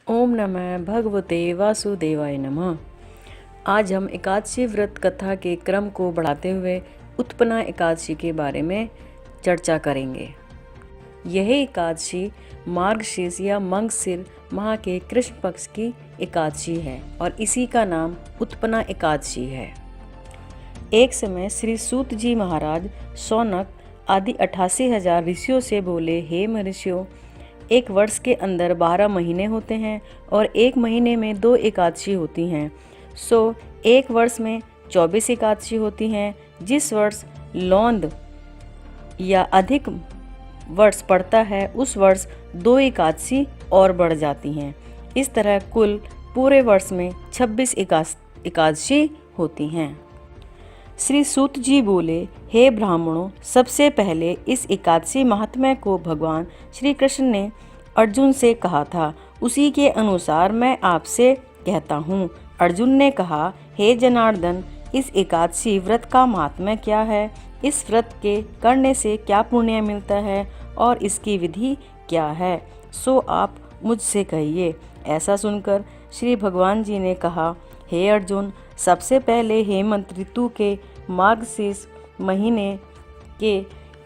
ओम नमः भगवते वासुदेवाय नमः। आज हम एकादशी व्रत कथा के क्रम को बढ़ाते हुए उत्पन्ना एकादशी के बारे में चर्चा करेंगे। यह एकादशी मार्गशीर्ष या मंगशिर माह के कृष्ण पक्ष की एकादशी है और इसी का नाम उत्पन्ना एकादशी है। एक समय श्री सूत जी महाराज, शौनक आदि 88,000 ऋषियों से बोले, हे महर्षियों, एक वर्ष के अंदर 12 महीने होते हैं और एक महीने में 2 एकादशी होती हैं। सो एक वर्ष में 24 एकादशी होती हैं। जिस वर्ष लौंद या अधिक वर्ष पड़ता है उस वर्ष 2 एकादशी और बढ़ जाती हैं। इस तरह कुल पूरे वर्ष में 26 एकादशी होती हैं। श्री सूत जी बोले, हे ब्राह्मणों, सबसे पहले इस एकादशी महात्म्य को भगवान श्री कृष्ण ने अर्जुन से कहा था, उसी के अनुसार मैं आपसे कहता हूँ। अर्जुन ने कहा, हे जनार्दन, इस एकादशी व्रत का महात्म्य क्या है? इस व्रत के करने से क्या पुण्य मिलता है और इसकी विधि क्या है? सो आप मुझसे कहिए। ऐसा सुनकर श्री भगवान जी ने कहा, हे अर्जुन, सबसे पहले हेमंत ऋतु के मार्गशीर्ष महीने के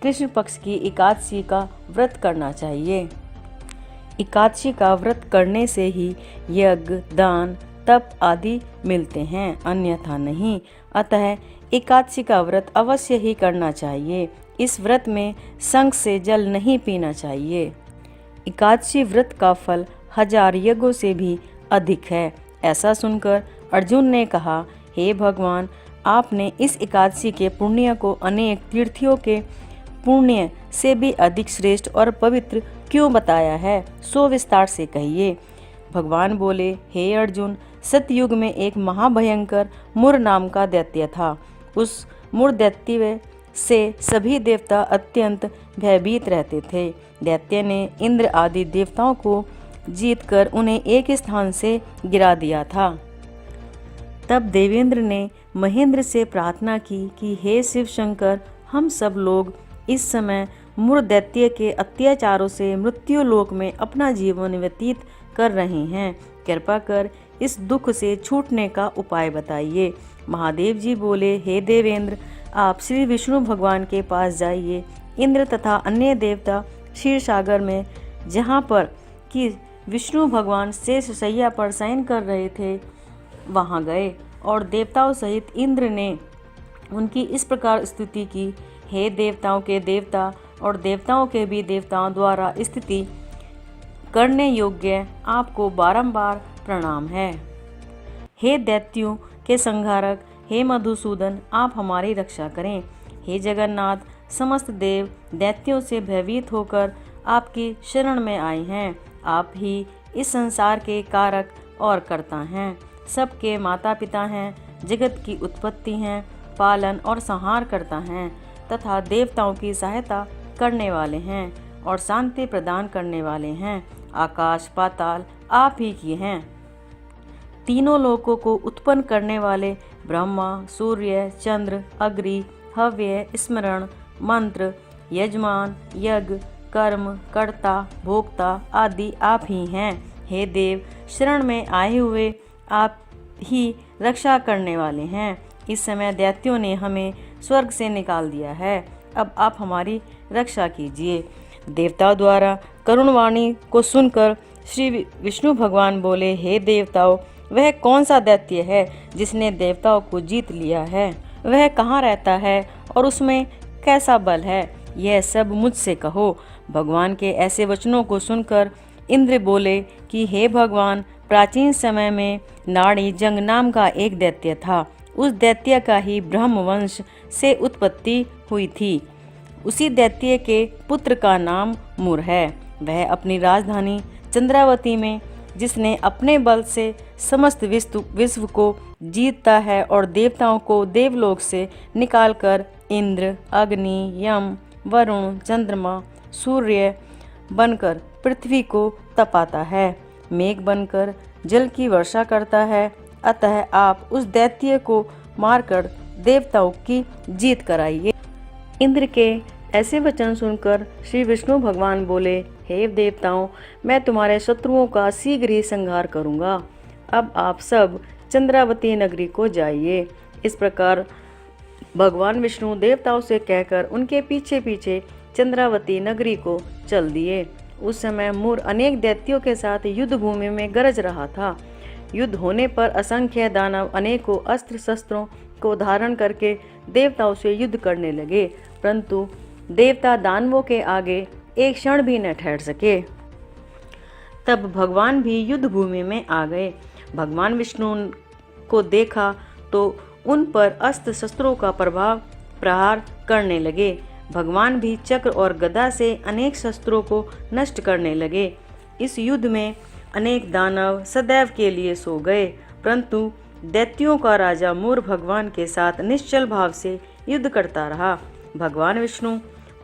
कृष्ण पक्ष की एकादशी का व्रत करना चाहिए। एकादशी का व्रत करने से ही यज्ञ, दान, तप आदि मिलते हैं, अन्यथा नहीं। अतः एकादशी का व्रत अवश्य ही करना चाहिए। इस व्रत में संग से जल नहीं पीना चाहिए। एकादशी व्रत का फल 1000 यज्ञों से भी अधिक है। ऐसा सुनकर अर्जुन ने कहा, हे भगवान, आपने इस एकादशी के पुण्य को अनेक तीर्थियों के पुण्य से भी अधिक श्रेष्ठ और पवित्र क्यों बताया है? सो विस्तार से कहिए। भगवान बोले, हे अर्जुन, सतयुग में एक महाभयंकर मुर नाम का दैत्य था। उस मुर दैत्य से सभी देवता अत्यंत भयभीत रहते थे। दैत्य ने इंद्र आदि देवताओं को जीतकर उन्हें एक स्थान से गिरा दिया था। तब देवेंद्र ने महेंद्र से प्रार्थना की कि हे शिव शंकर, हम सब लोग इस समय मुर दैत्य के अत्याचारों से मृत्यु लोक में अपना जीवन व्यतीत कर रहे हैं। कृपा कर इस दुख से छूटने का उपाय बताइए। महादेव जी बोले, हे देवेंद्र, आप श्री विष्णु भगवान के पास जाइए। इंद्र तथा अन्य देवता क्षीर सागर में, जहाँ पर कि विष्णु भगवान शेष शैया पर शयन कर रहे थे, वहाँ गए और देवताओं सहित इंद्र ने उनकी इस प्रकार स्तुति की, हे देवताओं के देवता और देवताओं के भी देवताओं द्वारा स्तुति करने योग्य आपको बारंबार प्रणाम है। हे दैत्यों के संहारक, हे मधुसूदन, आप हमारी रक्षा करें। हे जगन्नाथ, समस्त देव दैत्यों से भयभीत होकर आपकी शरण में आए हैं। आप ही इस संसार के कारक और कर्ता हैं, सबके माता पिता हैं, जगत की उत्पत्ति हैं, पालन और संहार करता हैं तथा देवताओं की सहायता करने वाले हैं और शांति प्रदान करने वाले हैं। आकाश पाताल आप ही की हैं। तीनों लोकों को उत्पन्न करने वाले ब्रह्मा, सूर्य, चंद्र, अग्नि, हव्य, स्मरण, मंत्र, यजमान, यज्ञ, कर्म, कर्ता, भोक्ता आदि आप ही हैं। हे देव, शरण में आए हुए आप ही रक्षा करने वाले हैं। इस समय दैत्यों ने हमें स्वर्ग से निकाल दिया है, अब आप हमारी रक्षा कीजिए। देवताओं द्वारा करुण वाणी को सुनकर श्री विष्णु भगवान बोले, हे देवताओं, वह कौन सा दैत्य है जिसने देवताओं को जीत लिया है? वह कहाँ रहता है और उसमें कैसा बल है? यह सब मुझसे कहो। भगवान के ऐसे वचनों को सुनकर इंद्र बोले कि हे भगवान, प्राचीन समय में नाड़ी जंग नाम का एक दैत्य था। उस दैत्य का ही ब्रह्म वंश से उत्पत्ति हुई थी। उसी दैत्य के पुत्र का नाम मुर है। वह अपनी राजधानी चंद्रावती में, जिसने अपने बल से समस्त विश्व को जीतता है और देवताओं को देवलोक से निकालकर इंद्र, अग्नि, यम, वरुण, चंद्रमा, सूर्य बनकर पृथ्वी को तपाता है, मेघ बनकर जल की वर्षा करता है। अतः आप उस दैत्य को मारकर देवताओं की जीत कराइए। इंद्र के ऐसे वचन सुनकर श्री विष्णु भगवान बोले, हे देवताओं, मैं तुम्हारे शत्रुओं का शीघ्र ही संहार करूंगा। अब आप सब चंद्रावती नगरी को जाइए। इस प्रकार भगवान विष्णु देवताओं से कहकर उनके पीछे पीछे चंद्रावती नगरी को चल दिए। उस समय मुर अनेक दैत्यों के साथ युद्ध भूमि में गरज रहा था। युद्ध होने पर असंख्य दानव अनेकों अस्त्र शस्त्रों को धारण करके देवताओं से युद्ध करने लगे, परंतु देवता दानवों के आगे एक क्षण भी न ठहर सके। तब भगवान भी युद्ध भूमि में आ गए। भगवान विष्णु को देखा तो उन पर अस्त्र शस्त्रों का प्रहार करने लगे। भगवान भी चक्र और गदा से अनेक शस्त्रों को नष्ट करने लगे। इस युद्ध में अनेक दानव सदैव के लिए सो गए, परंतु दैत्यों का राजा मुर भगवान के साथ निश्चल भाव से युद्ध करता रहा। भगवान विष्णु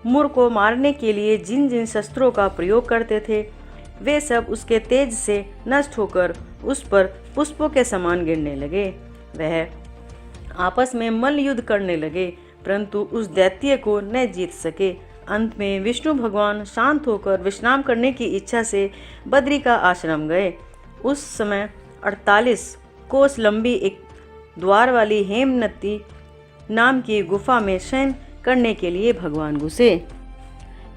मुर को मारने के लिए जिन जिन शस्त्रों का प्रयोग करते थे, वे सब उसके तेज से नष्ट होकर उस पर पुष्पों के समान गिरने लगे। वह आपस में मल्ल युद्ध करने लगे, परंतु उस दैत्य को न जीत सके। अंत में विष्णु भगवान शांत होकर विश्राम करने की इच्छा से बद्री का आश्रम गए। उस समय 48 कोस लंबी एक द्वार वाली हेमनती नाम की गुफा में शयन करने के लिए भगवान घुसे।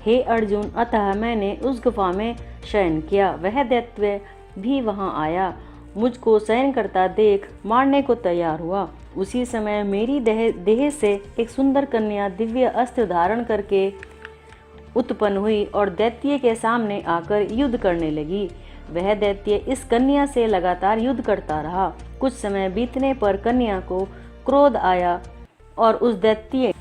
हे अर्जुन, अतः मैंने उस गुफा में शयन किया। वह दैत्य भी वहां आया, मुझको शयन करता देख मारने को तैयार हुआ। उसी समय मेरी देह से एक सुंदर कन्या दिव्य अस्त्र धारण करके उत्पन्न हुई और दैत्य के सामने आकर युद्ध करने लगी। वह दैत्य इस कन्या से लगातार युद्ध करता रहा। कुछ समय बीतने पर कन्या को क्रोध आया और उस दैत्य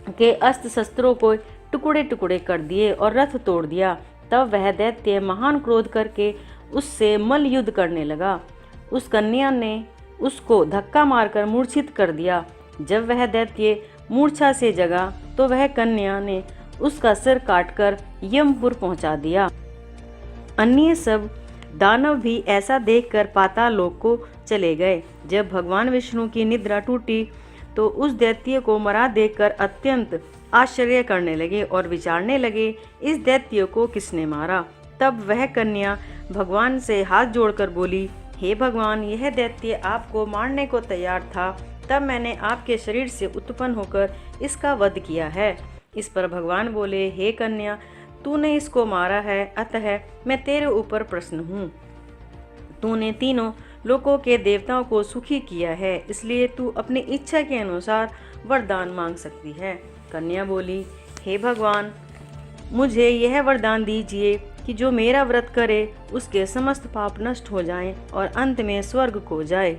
के अस्त्र शस्त्रों को टुकड़े टुकड़े कर दिए और रथ तोड़ दिया। तब वह दैत्य महान क्रोध करके उससे मल्ल युद्ध करने लगा। उस कन्या ने उसको धक्का मारकर मूर्छित कर दिया। जब वह दैत्य मूर्छा से जगा तो वह कन्या ने उसका सिर काटकर यमपुर पहुंचा दिया। अन्य सब दानव भी ऐसा देखकर पाताल लोक को चले गए। जब भगवान विष्णु की निद्रा टूटी तो उस दैत्य को मरा देखकर अत्यंत आश्चर्य करने लगे और विचारने लगे, इस दैत्य को किसने मारा। तब वह कन्या भगवान से हाथ जोड़कर बोली, हे भगवान, यह दैत्य आपको मारने को तैयार था, तब मैंने आपके शरीर से उत्पन्न होकर इसका वध किया है। इस पर भगवान बोले, हे कन्या, तूने इसको मारा है, अतः मैं तेरे ऊपर प्रसन्न हूँ। तूने तीनों लोकों के देवताओं को सुखी किया है, इसलिए तू अपनी इच्छा के अनुसार वरदान मांग सकती है। कन्या बोली, हे भगवान, मुझे यह वरदान दीजिए कि जो मेरा व्रत करे उसके समस्त पाप नष्ट हो जाएं और अंत में स्वर्ग को जाए।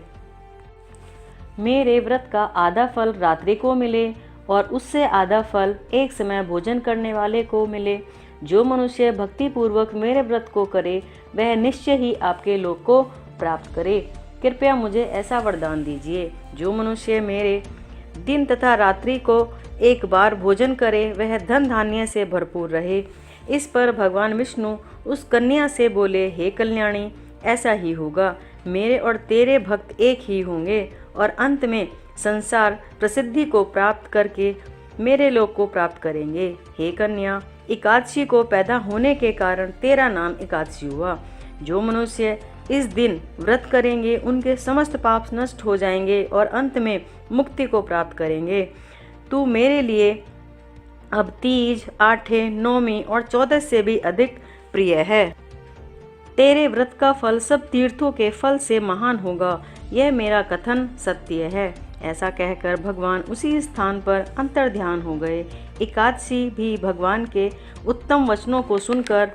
मेरे व्रत का आधा फल रात्रि को मिले और उससे आधा फल एक समय भोजन करने वाले को मिले। जो मनुष्य भक्ति पूर्वक मेरे व्रत को करे वह निश्चय ही आपके लोक को प्राप्त करे। कृपया मुझे ऐसा वरदान दीजिए। जो मनुष्य मेरे दिन तथा रात्रि को एक बार भोजन करे वह धन धान्य से भरपूर रहे। इस पर भगवान विष्णु उस कन्या से बोले, हे कल्याणी, ऐसा ही होगा। मेरे और तेरे भक्त एक ही होंगे और अंत में संसार प्रसिद्धि को प्राप्त करके मेरे लोक को प्राप्त करेंगे। हे कन्या, एकादशी को पैदा होने के कारण तेरा नाम एकादशी हुआ। जो मनुष्य इस दिन व्रत करेंगे उनके समस्त पाप नष्ट हो जाएंगे और अंत में मुक्ति को प्राप्त करेंगे। तू मेरे लिए अब तीज, आठे, नौवीं और 14 से भी अधिक प्रिय है। तेरे व्रत का फल सब तीर्थों के फल से महान होगा, यह मेरा कथन सत्य है। ऐसा कहकर भगवान उसी स्थान पर अंतर्ध्यान हो गए। एकादशी भी भगवान के उत्तम वचनों को सुनकर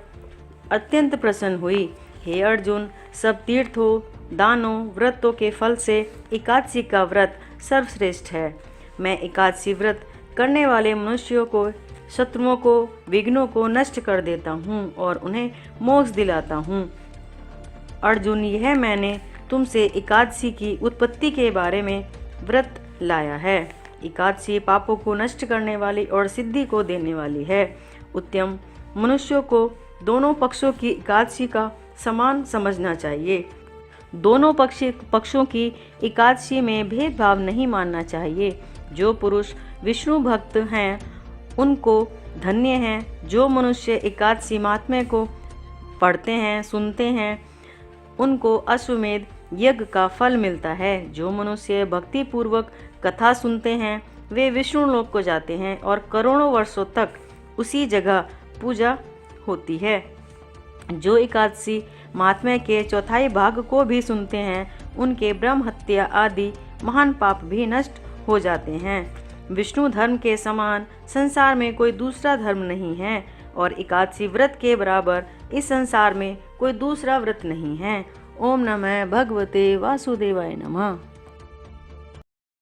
अत्यंत प्रसन्न हुई। हे अर्जुन, सब तीर्थों, दानों, व्रतों के फल से एकादशी का व्रत सर्वश्रेष्ठ है। मैं एकादशी व्रत करने वाले मनुष्यों को, शत्रुओं को, विघ्नों को नष्ट कर देता हूँ और उन्हें मोक्ष दिलाता हूँ। अर्जुन, यह मैंने तुमसे एकादशी की उत्पत्ति के बारे में व्रत लाया है। एकादशी पापों को नष्ट करने वाली और सिद्धि को देने वाली है। उत्तम मनुष्यों को दोनों पक्षों की एकादशी का समान समझना चाहिए। दोनों पक्षों की एकादशी में भेदभाव नहीं मानना चाहिए। जो पुरुष विष्णु भक्त हैं उनको धन्य हैं। जो मनुष्य एकादशी महात्म्य को पढ़ते हैं, सुनते हैं, उनको अश्वमेध यज्ञ का फल मिलता है। जो मनुष्य भक्ति पूर्वक कथा सुनते हैं वे विष्णु लोक को जाते हैं और करोड़ों वर्षों तक उसी जगह पूजा होती है। जो एकादशी महात्म्य के चौथाई भाग को भी सुनते हैं उनके ब्रह्म हत्या आदि महान पाप भी नष्ट हो जाते हैं। विष्णु धर्म के समान संसार में कोई दूसरा धर्म नहीं है और एकादशी व्रत के बराबर इस संसार में कोई दूसरा व्रत नहीं है। ओम नमः भगवते वासुदेवाय नमः।